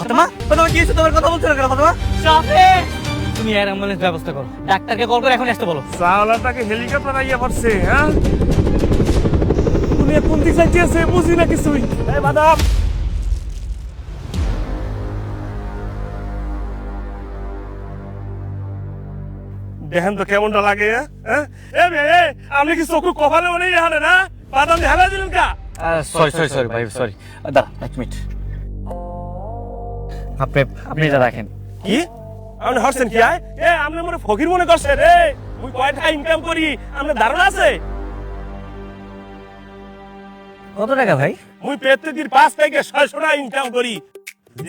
ফাতেমা ফাতেমা কি হয়েছে তোমার কথা বলছো না কেন ফাতেমা শাফিক তুমি এর অ্যাম্বুলেন্স ব্যবস্থা করো ডাক্তারকে কল করে এখন আসতে বলো চাওলাটাকে হেলিকপ্টার আইয়া পড়ছে হ্যাঁ দুনিয়া কোন দিক যাইতেছে বুঝি না কিছুই এই বাদাম দেখেন তো কেমনটা লাগে হ্যাঁ এ মেয়ে আপনি কি চোখ কপালে মনে হারে না বাদাম দেখা দিলেন কা সরি ভাই সরি দাঁড়া এক মিনিট আপনি এটা রাখেন কি আপনি হরছেন কি আয় এ আপনি মনে ফকির মনে করছেন রে মুই কয় টাকা ইনকাম করি আপনার ধারণা আছে কত টাকা ভাই মুই প্রত্যেকদিন 5 থেকে 600 টাকা ইনকাম করি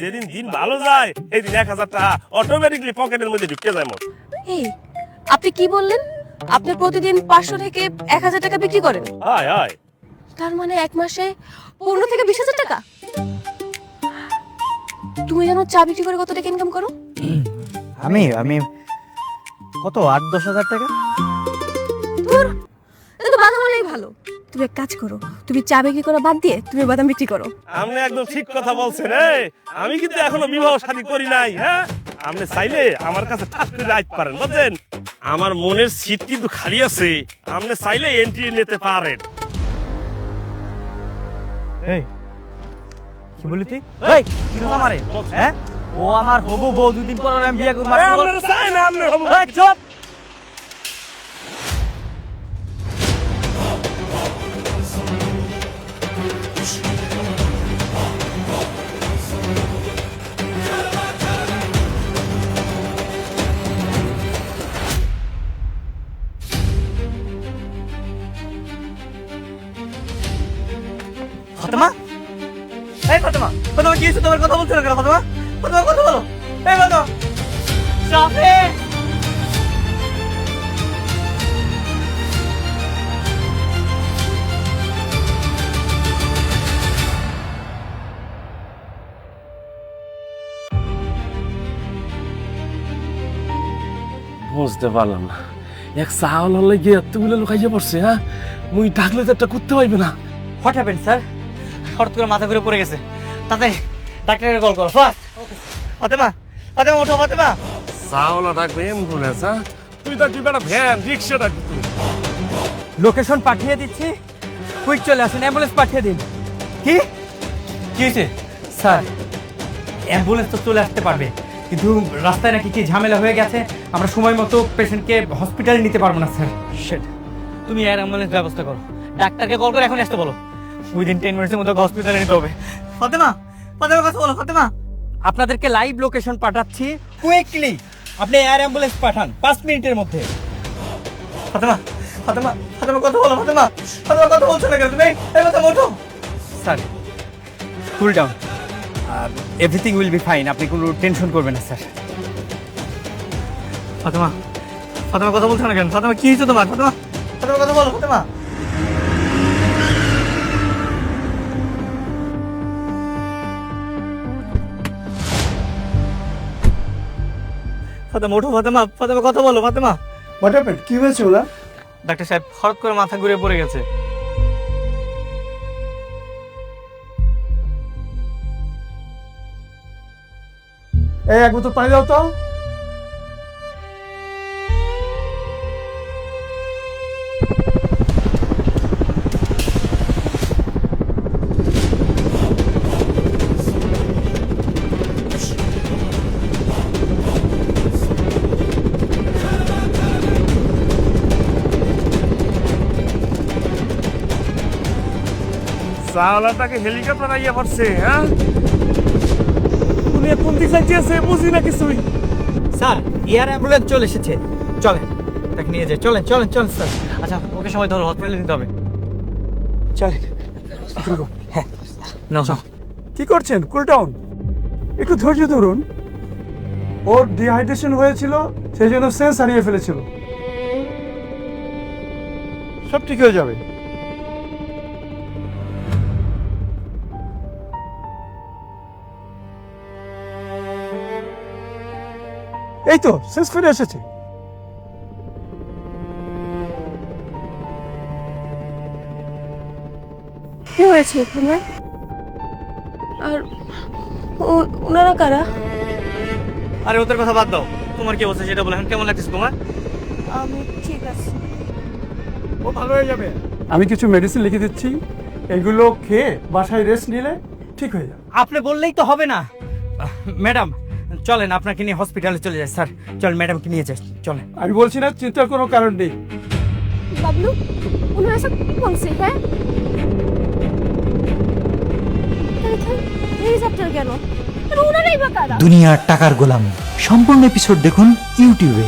যেদিন দিন ভালো যায় এই দিন 1000 টাকা অটোমেটিকলি পকেটের মধ্যে ঢুকে যায় মোর এই আপনি কি বললেন আপনি প্রতিদিন 500 থেকে 1000 টাকা বিক্রি করেন হায় হায় তার মানে এক মাসে 15 থেকে 20,000 টাকা তুমি জানো চা বিক্রি করে কত টাকা ইনকাম করো আমি কত 8-10 হাজার টাকা ধুর, এটা তো বাদাম হলেই ভালো তুমি এক কাজ করো তুমি চা বিক্রি করা বাদ দিয়ে তুমি বাদাম বিক্রি করো আপনি একদম ঠিক কথা বলছেন আমি কিন্তু এখনো বিবাহ শাদী করি নাই হ্যাঁ আপনি চাইলে আমার কাছে ঠাস করে আইতে পারেন বুঝছেন আমার মনের সিট কিন্তু খালি আছে আপনি চাইলে এন্ট্রি নিতে পারেন এই কি বলি তুই এই কি রকম আমারে হ্যাঁ ও আমার হবু বউ দুদিন পর আমি বিয়ে করব আপনারা চাই না আপনি হবু এই চুপ ফাতেমা এই ফাতেমা ফাতেমা কি হয়েছে তোমার কথা বলছো না কেন ফাতেমা ফাতেমা কথা বলো এই ফাতেমা শাফিক বুঝতে পারলাম না এক চাউল হলে গিয়ে এতগুলো লোক আইয়া পড়ছে হ্যাঁ মুই ডাকলে তো একটা করতে পারবে না হোয়াট হ্যাপেন্ড স্যার হঠাৎ করে মাথা ঘুরে পড়ে গেছে তাতে ডাক্তারকে কল করো ফাস্ট ফাতেমা ফাতেমা ওঠো ফাতেমা চাউলা ডাকবে অ্যাম্বুলেন্স হ্যাঁ তুই ডাকবি একটা ভ্যান রিক্সা ডাকবি তুই লোকেশন পাঠিয়ে দিচ্ছি কুইক চলে আসেন অ্যাম্বুলেন্স পাঠিয়ে দিন কি কি হয়েছে স্যার অ্যাম্বুলেন্স তো চলে আসতে পারবে কিন্তু রাস্তায় নাকি কি ঝামেলা হয়ে গেছে আমরা সময় মতো পেশেন্টকে হসপিটালে নিতে পারবো না স্যার শিট তুমি এয়ার অ্যাম্বুলেন্স ব্যবস্থা করো ডাক্তারকে কল করে এখন আসতে বলো উইদিন 10 মিনিটের মধ্যে হসপিটালে নিতে হবে ফাতেমা ফাতেমা কথা বলো ফাতেমা আপনাদেরকে লাইভ লোকেশন পাঠাচ্ছি কুইকলি আপনি এয়ার অ্যাম্বুলেন্স পাঠান 5 মিনিটের মধ্যে ফাতেমা ফাতেমা ফাতেমা কথা বলো ফাতেমা ফাতেমা কথা বলছো না কেন তুমি এই কথা ওঠো sir cool down everything will be fine আপনি কোনো টেনশন করবেন না স্যার ফাতেমা ফাতেমা কথা বলছো না কেন ফাতেমা কি হয়েছে তোমার ফাতেমা ফাতেমা কথা বলো ফাতেমা ফাতেমা ওঠো ফাতেমা ফাতেমা কথা বলো ফাতেমা হোয়াট হ্যাপেন্ড কি হয়েছে ওরা ডাক্তার সাহেব হঠাৎ করে মাথা ঘুরে পড়ে গেছে এই এক বোতল পানি দাও তো চাওলাটাকে হেলিকপ্টার আইয়া পড়ছে হ্যাঁ দুনিয়া কোন দিক যাইতেছে বুঝি না কিছুই স্যার এয়ার অ্যাম্বুলেন্স চলে এসেছে চলেন তাকে নিয়ে যাই চলেন চলেন চলেন স্যার আচ্ছা ওকে সময় ধরো হসপিটালে নিতে হবে চলেন হ্যাঁ নাও কি করছেন কুল ডাউন একটু ধৈর্য ধরুন ওর ডিহাইড্রেশন হয়েছিল সেই জন্য সেন্স হারিয়ে ফেলেছিল সব ঠিক হয়ে যাবে এই তো সেন্স ফিরে এসেছে কি হয়েছে তোমার আর ওনারা কারা? আরে ওদের কথা বাদ দাও, তোমার কি অবস্থা সেটা বলে এখন কেমন লাগতেছে তোমার? আমি ঠিক আছে। ও ভালো হয়ে যাবে। আমি কিছু মেডিসিন লিখে দিচ্ছি, এগুলো খেয়ে বাসায় রেস্ট নিলে ঠিক হয়ে যাবে। আপনি বললেই তো হবে না। ম্যাডাম চলেন, আপনাকে নিয়ে হসপিটালে চলে যাই। স্যার চল, ম্যাডামকে নিয়ে যাই, চলেন। আমি বলছি না, চিন্তার কোনো কারণ নেই। বাবলু, ওনারা সব কি বলছে? হ্যাঁ, হেলিকপ্টার কেন? আর ওনারাই বা কারা? দুনিয়ার টাকার গোলাম সম্পূর্ণ এপিসোড দেখুন ইউটিউবে।